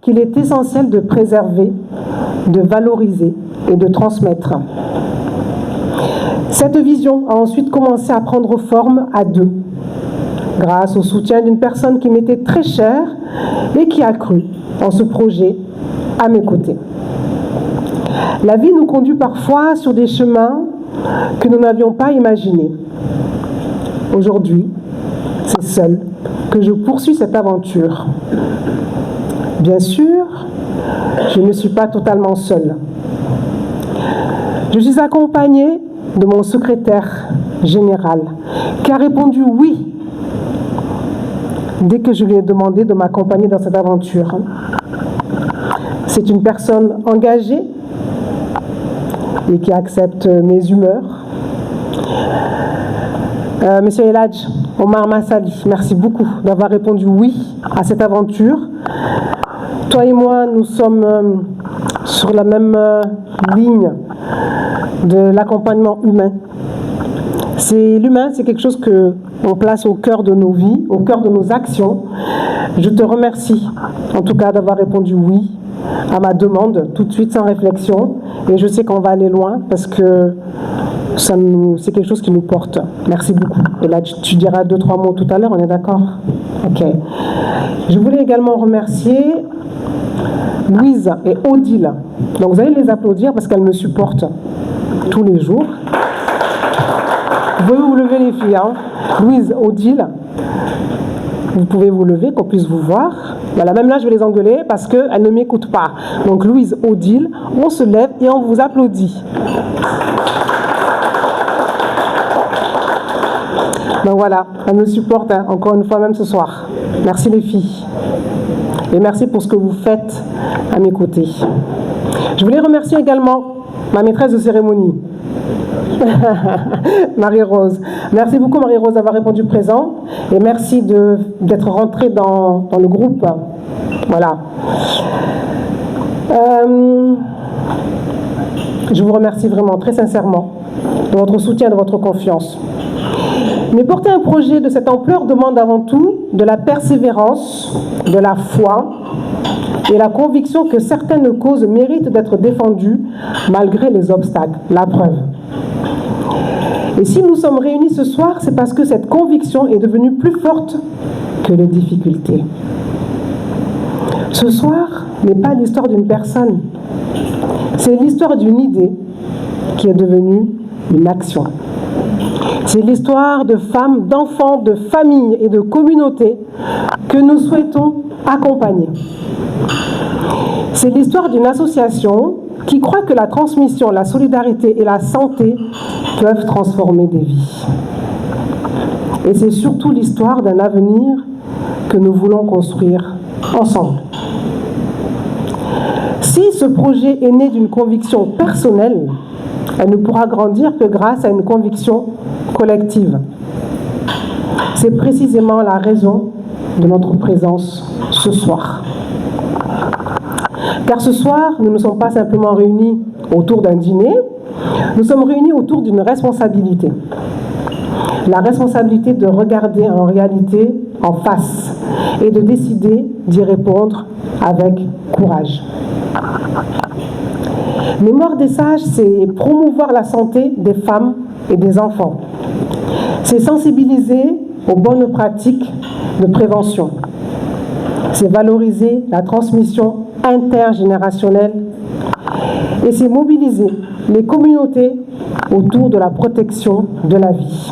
qu'il est essentiel de préserver, de valoriser et de transmettre. Cette vision a ensuite commencé à prendre forme à deux, grâce au soutien d'une personne qui m'était très chère et qui a cru en ce projet à mes côtés. La vie nous conduit parfois sur des chemins que nous n'avions pas imaginés. Aujourd'hui, c'est seul que je poursuis cette aventure. Bien sûr, je ne suis pas totalement seule. Je suis accompagnée de mon secrétaire général qui a répondu oui dès que je lui ai demandé de m'accompagner dans cette aventure. C'est une personne engagée et qui accepte mes humeurs. Monsieur Eladj Omar Massali, merci beaucoup d'avoir répondu oui à cette aventure. Toi et moi, nous sommes sur la même ligne de l'accompagnement humain. L'humain, c'est quelque chose qu'on place au cœur de nos vies, au cœur de nos actions. Je te remercie, en tout cas, d'avoir répondu oui à ma demande, tout de suite, sans réflexion. Et je sais qu'on va aller loin, parce que c'est quelque chose qui nous porte. Merci beaucoup. Et là, tu diras 2-3 mots tout à l'heure, on est d'accord? Ok. Je voulais également remercier Louise et Odile. Donc vous allez les applaudir parce qu'elles me supportent tous les jours. Vous pouvez vous lever les filles. Hein. Louise, Odile, vous pouvez vous lever, qu'on puisse vous voir. Voilà, même là je vais les engueuler parce qu'elles ne m'écoutent pas. Donc Louise, Odile, on se lève et on vous applaudit. Donc voilà, elles me supportent hein, encore une fois même ce soir. Merci les filles. Et merci pour ce que vous faites à mes côtés. Je voulais remercier également ma maîtresse de cérémonie, Marie-Rose. Merci beaucoup Marie-Rose d'avoir répondu présent et merci d'être rentrée dans le groupe. Voilà. Je vous remercie vraiment très sincèrement de votre soutien et de votre confiance. Mais porter un projet de cette ampleur demande avant tout de la persévérance, de la foi et la conviction que certaines causes méritent d'être défendues malgré les obstacles. La preuve. Et si nous sommes réunis ce soir, c'est parce que cette conviction est devenue plus forte que les difficultés. Ce soir n'est pas l'histoire d'une personne, c'est l'histoire d'une idée qui est devenue une action. C'est l'histoire de femmes, d'enfants, de familles et de communautés que nous souhaitons accompagner. C'est l'histoire d'une association qui croit que la transmission, la solidarité et la santé peuvent transformer des vies. Et c'est surtout l'histoire d'un avenir que nous voulons construire ensemble. Si ce projet est né d'une conviction personnelle, elle ne pourra grandir que grâce à une conviction collective. C'est précisément la raison de notre présence ce soir. Car ce soir, nous ne sommes pas simplement réunis autour d'un dîner, nous sommes réunis autour d'une responsabilité. La responsabilité de regarder en réalité en face et de décider d'y répondre avec courage. Mémoire des sages, c'est promouvoir la santé des femmes et des enfants. C'est sensibiliser aux bonnes pratiques de prévention. C'est valoriser la transmission intergénérationnelle. Et c'est mobiliser les communautés autour de la protection de la vie.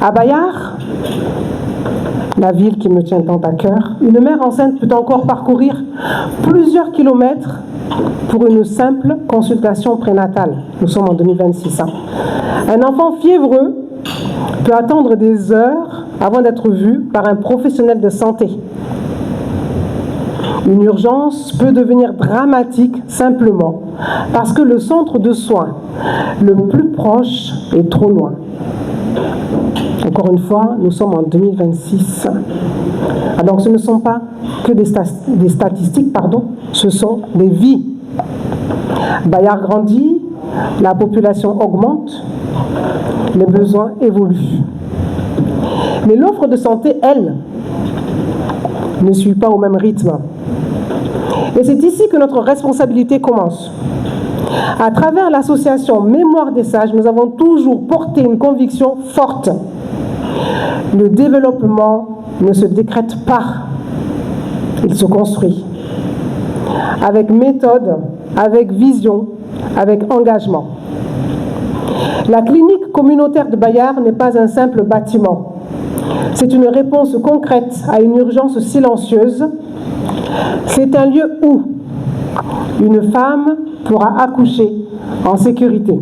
À Bayard, la ville qui me tient tant à cœur, une mère enceinte peut encore parcourir plusieurs kilomètres pour une simple consultation prénatale. Nous sommes en 2026. Un enfant fiévreux peut attendre des heures avant d'être vu par un professionnel de santé. Une urgence peut devenir dramatique simplement parce que le centre de soins le plus proche est trop loin. Encore une fois, nous sommes en 2026. Alors ce ne sont pas que des statistiques, ce sont des vies. Bayard grandit, la population augmente, les besoins évoluent. Mais l'offre de santé, elle, ne suit pas au même rythme. Et c'est ici que notre responsabilité commence. À travers l'association Mémoire des Sages, nous avons toujours porté une conviction forte. Le développement ne se décrète pas, il se construit. Avec méthode, avec vision, avec engagement. La clinique communautaire de Bayard n'est pas un simple bâtiment. C'est une réponse concrète à une urgence silencieuse. C'est un lieu où une femme pourra accoucher en sécurité.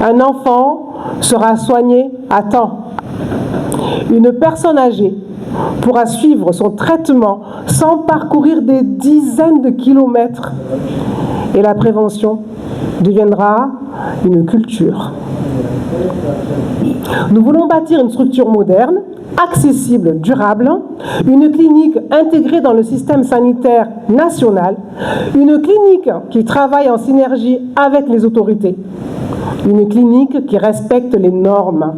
Un enfant sera soigné à temps. Une personne âgée pourra suivre son traitement sans parcourir des dizaines de kilomètres. Et la prévention deviendra une culture. Nous voulons bâtir une structure moderne, accessible, durable, une clinique intégrée dans le système sanitaire national, une clinique qui travaille en synergie avec les autorités, une clinique qui respecte les normes,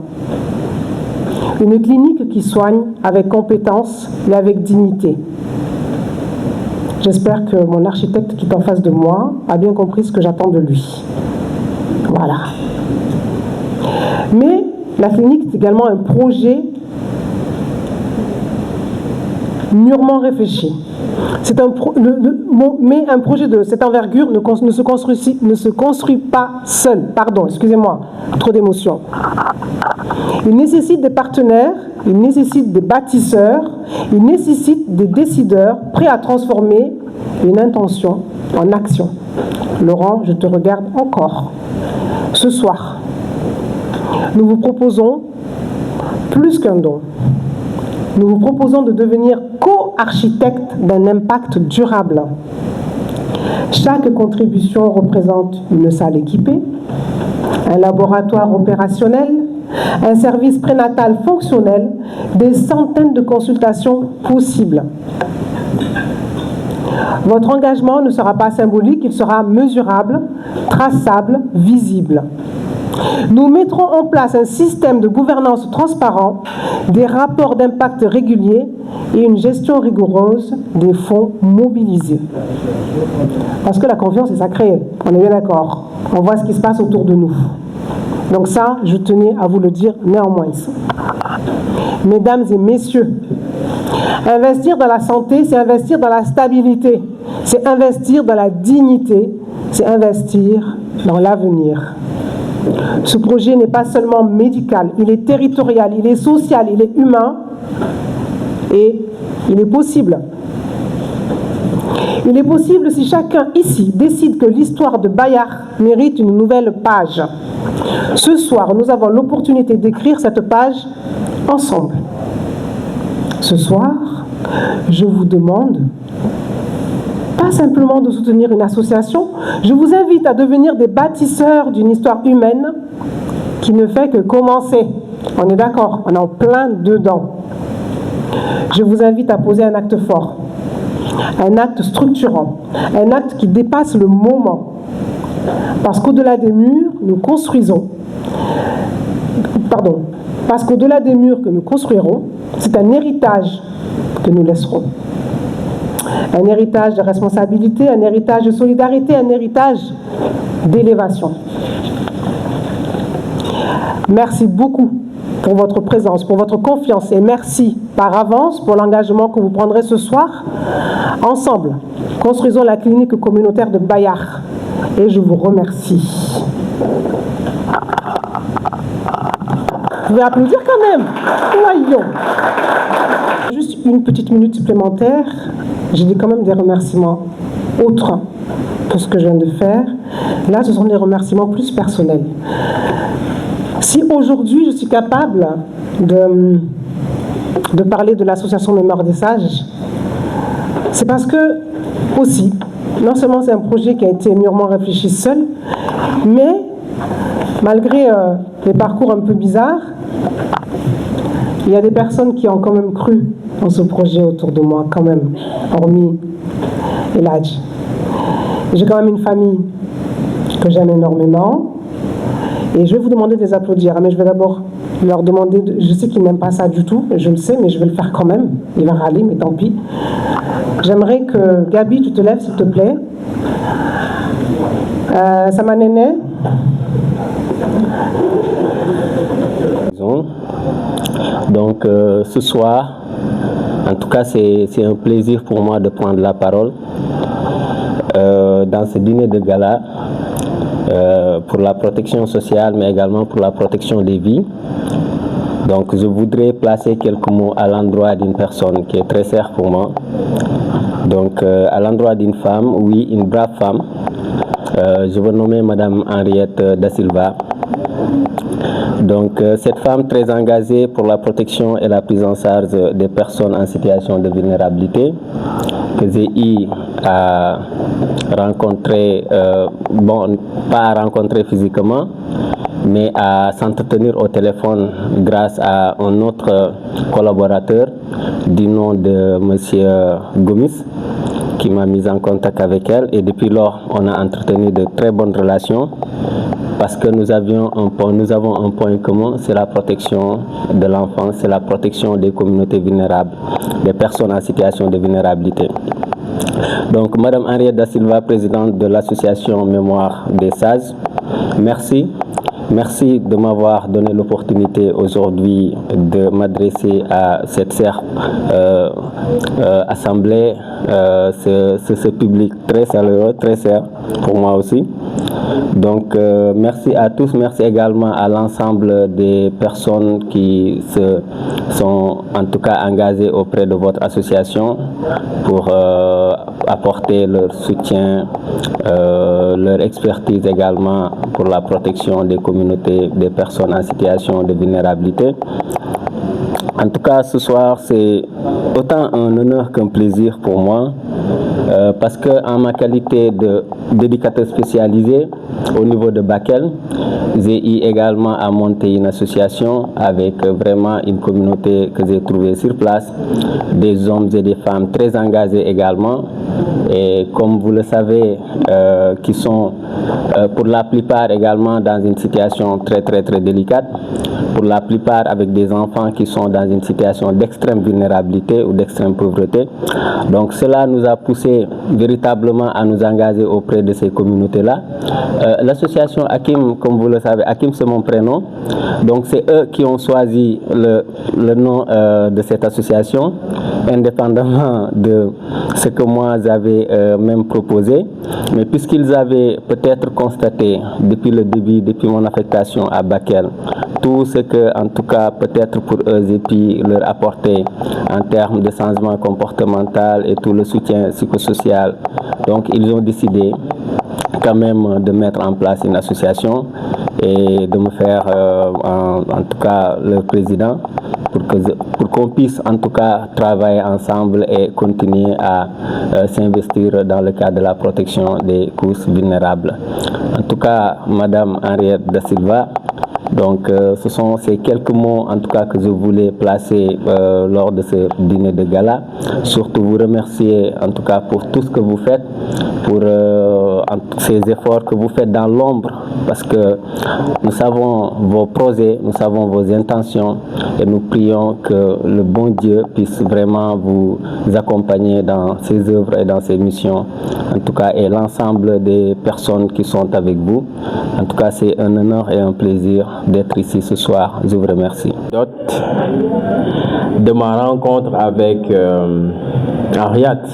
une clinique qui soigne avec compétence et avec dignité. J'espère que mon architecte qui est en face de moi a bien compris ce que j'attends de lui. Voilà. Mais la clinique est également un projet mûrement réfléchi. Mais un projet de cette envergure ne se construit pas seul. Pardon, excusez-moi, trop d'émotions. Il nécessite des partenaires, il nécessite des bâtisseurs, il nécessite des décideurs prêts à transformer une intention en action. Laurent, je te regarde encore. Ce soir, nous vous proposons plus qu'un don. Nous vous proposons de devenir co-architecte d'un impact durable. Chaque contribution représente une salle équipée, un laboratoire opérationnel, un service prénatal fonctionnel, des centaines de consultations possibles. Votre engagement ne sera pas symbolique, il sera mesurable, traçable, visible. Nous mettrons en place un système de gouvernance transparent, des rapports d'impact réguliers et une gestion rigoureuse des fonds mobilisés. Parce que la confiance est sacrée, on est bien d'accord. On voit ce qui se passe autour de nous. Donc ça, je tenais à vous le dire néanmoins. Mesdames et messieurs, investir dans la santé, c'est investir dans la stabilité, c'est investir dans la dignité, c'est investir dans l'avenir. Ce projet n'est pas seulement médical, il est territorial, il est social, il est humain et il est possible. Il est possible si chacun ici décide que l'histoire de Bayard mérite une nouvelle page. Ce soir, nous avons l'opportunité d'écrire cette page ensemble. Ce soir, je vous demande pas simplement de soutenir une association, je vous invite à devenir des bâtisseurs d'une histoire humaine qui ne fait que commencer. On est d'accord, on est en plein dedans. Je vous invite à poser un acte fort, un acte structurant, un acte qui dépasse le moment. Parce qu'au-delà des murs, nous construisons. Parce qu'au-delà des murs que nous construirons, c'est un héritage que nous laisserons. Un héritage de responsabilité, un héritage de solidarité, un héritage d'élévation. Merci beaucoup pour votre présence, pour votre confiance et merci par avance pour l'engagement que vous prendrez ce soir. Ensemble, construisons la clinique communautaire de Bayard et je vous remercie. Vous pouvez applaudir quand même. Voyons. Juste une petite minute supplémentaire. J'ai dit quand même des remerciements autres que ce que je viens de faire. Là, ce sont des remerciements plus personnels. Si aujourd'hui, je suis capable de parler de l'association Mémoire des Sages, c'est parce que, aussi, non seulement c'est un projet qui a été mûrement réfléchi seul, mais malgré les parcours un peu bizarres, il y a des personnes qui ont quand même cru dans ce projet autour de moi, quand même, hormis Eladj. J'ai quand même une famille que j'aime énormément et je vais vous demander de les applaudir, mais je vais d'abord leur demander, je sais qu'il n'aime pas ça du tout, je le sais, mais je vais le faire quand même. Il va râler, mais tant pis. J'aimerais que Gabi, tu te lèves s'il te plaît. Sama Néné. Donc ce soir, en tout cas c'est un plaisir pour moi de prendre la parole dans ce dîner de gala pour la protection sociale mais également pour la protection des vies. Donc je voudrais placer quelques mots à l'endroit d'une personne qui est très chère pour moi. Donc à l'endroit d'une femme, oui, une brave femme. Je veux nommer Madame Henriette Da Silva. Donc cette femme très engagée pour la protection et la prise en charge des personnes en situation de vulnérabilité que j'ai eu à rencontrer, bon, pas à rencontrer physiquement, mais à s'entretenir au téléphone grâce à un autre collaborateur du nom de Monsieur Gomis qui m'a mis en contact avec elle, et depuis lors on a entretenu de très bonnes relations parce que nous avons un point commun, c'est la protection de l'enfance, c'est la protection des communautés vulnérables, des personnes en situation de vulnérabilité. Donc Madame Henriette Da Silva, présidente de l'association Mémoire des Sages, merci. Merci de m'avoir donné l'opportunité aujourd'hui de m'adresser à cette chère assemblée, ce public très chaleureux, très cher pour moi aussi. Donc merci à tous, merci également à l'ensemble des personnes qui se sont en tout cas engagées auprès de votre association pour apporter leur soutien, leur expertise également pour la protection des communautés, des personnes en situation de vulnérabilité. En tout cas, ce soir, c'est autant un honneur qu'un plaisir pour moi, parce que en ma qualité d'éducateur spécialisé au niveau de Bakel, j'ai eu également à monter une association avec vraiment une communauté que j'ai trouvée sur place, des hommes et des femmes très engagés également, et comme vous le savez, qui sont pour la plupart également dans une situation très délicate, pour la plupart avec des enfants qui sont dans une situation d'extrême vulnérabilité ou d'extrême pauvreté. Donc cela nous a poussé véritablement à nous engager auprès de ces communautés-là. L'association Hakim, comme vous le savez, Hakim c'est mon prénom, donc c'est eux qui ont choisi le nom de cette association, indépendamment de ce que moi j'avais même proposé, mais puisqu'ils avaient peut-être constaté depuis le début, depuis mon affectation à Bakel, tout ce que, en tout cas, peut-être pour eux, j'ai pu leur apporter en termes de changement comportemental et tout le soutien psychosocial. Donc, ils ont décidé quand même de mettre en place une association et de me faire, en tout cas, le président pour qu'on puisse, en tout cas, travailler ensemble et continuer à s'investir dans le cadre de la protection des couches vulnérables. En tout cas, Madame Henriette Da Silva, donc ce sont ces quelques mots en tout cas que je voulais placer lors de ce dîner de gala. Surtout vous remercier en tout cas pour tout ce que vous faites, pour ces efforts que vous faites dans l'ombre, parce que nous savons vos projets, nous savons vos intentions et nous prions que le bon Dieu puisse vraiment vous accompagner dans ces œuvres et dans ces missions, en tout cas, et l'ensemble des personnes qui sont avec vous. En tout cas, c'est un honneur et un plaisir d'être ici ce soir. Je vous remercie. De ma rencontre avec Henriette,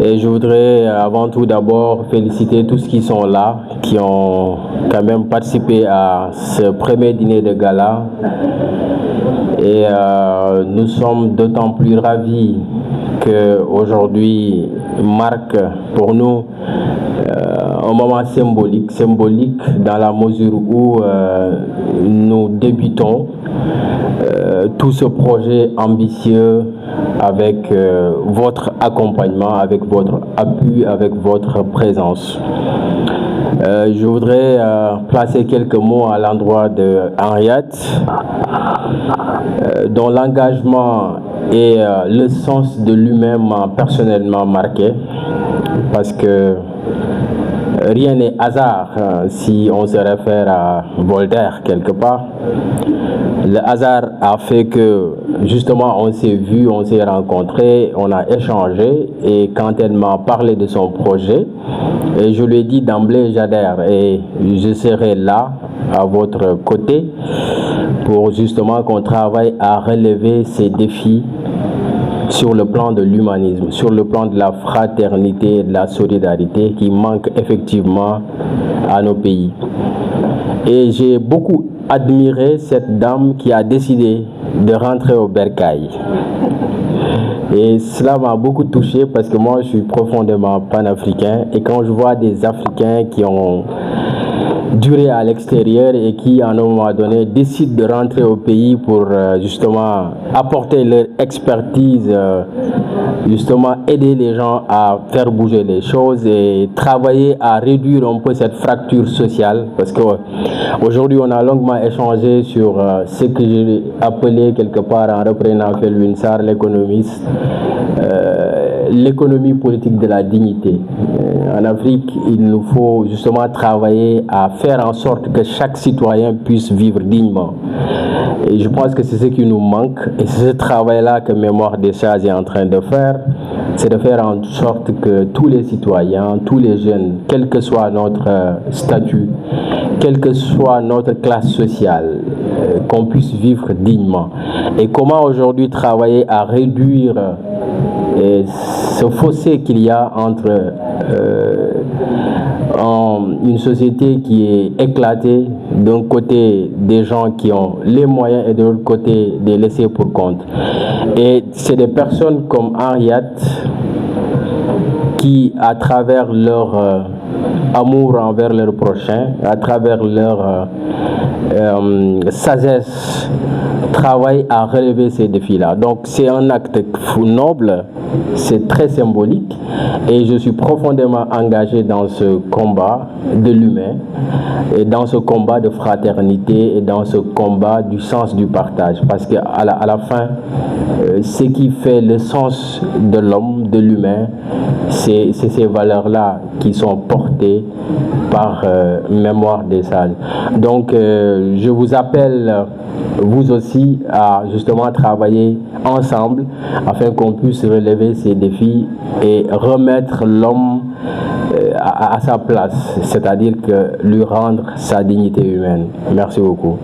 et je voudrais avant tout d'abord féliciter tous ceux qui sont là, qui ont quand même participé à ce premier dîner de gala, et nous sommes d'autant plus ravis qu'aujourd'hui marque pour nous un moment symbolique dans la mesure où nous débutons tout ce projet ambitieux avec votre accompagnement, avec votre appui, avec votre présence. Je voudrais placer quelques mots à l'endroit de Henriette, dont l'engagement et le sens de lui-même m'a personnellement marqué, parce que rien n'est hasard si on se réfère à Voltaire quelque part. Le hasard a fait que justement on s'est vu, on s'est rencontrés, on a échangé et quand elle m'a parlé de son projet, et je lui ai dit d'emblée j'adhère et je serai là à votre côté pour justement qu'on travaille à relever ces défis sur le plan de l'humanisme, sur le plan de la fraternité, de la solidarité qui manque effectivement à nos pays. Et j'ai beaucoup admiré cette dame qui a décidé de rentrer au bercail. Et cela m'a beaucoup touché parce que moi je suis profondément panafricain et quand je vois des Africains qui ont duré à l'extérieur et qui à un moment donné décident de rentrer au pays pour justement apporter leur expertise, justement aider les gens à faire bouger les choses et travailler à réduire un peu cette fracture sociale parce que aujourd'hui on a longuement échangé sur ce que j'ai appelé quelque part en reprenant Felwine Sarr, l'économiste, l'économie politique de la dignité. En Afrique, il nous faut justement travailler à faire en sorte que chaque citoyen puisse vivre dignement. Et je pense que c'est ce qui nous manque et c'est ce travail-là que Mémoire des Sages est en train de faire, c'est de faire en sorte que tous les citoyens, tous les jeunes, quel que soit notre statut, quelle que soit notre classe sociale, qu'on puisse vivre dignement. Et comment aujourd'hui travailler à réduire ce fossé qu'il y a entre une société qui est éclatée, d'un côté des gens qui ont les moyens et de l'autre côté des laissés pour compte. Et c'est des personnes comme Henriette qui, à travers leur amour envers leur prochain, à travers leur sagesse, travaillent à relever ces défis-là. Donc c'est un acte noble, c'est très symbolique et je suis profondément engagé dans ce combat de l'humain et dans ce combat de fraternité et dans ce combat du sens du partage parce qu'à la fin, ce qui fait le sens de l'homme, de l'humain, c'est ces valeurs-là qui sont portées par Mémoire des Sages. Donc je vous appelle vous aussi à justement travailler ensemble afin qu'on puisse relever ces défis et remettre l'homme à sa place, c'est-à-dire que lui rendre sa dignité humaine. Merci beaucoup.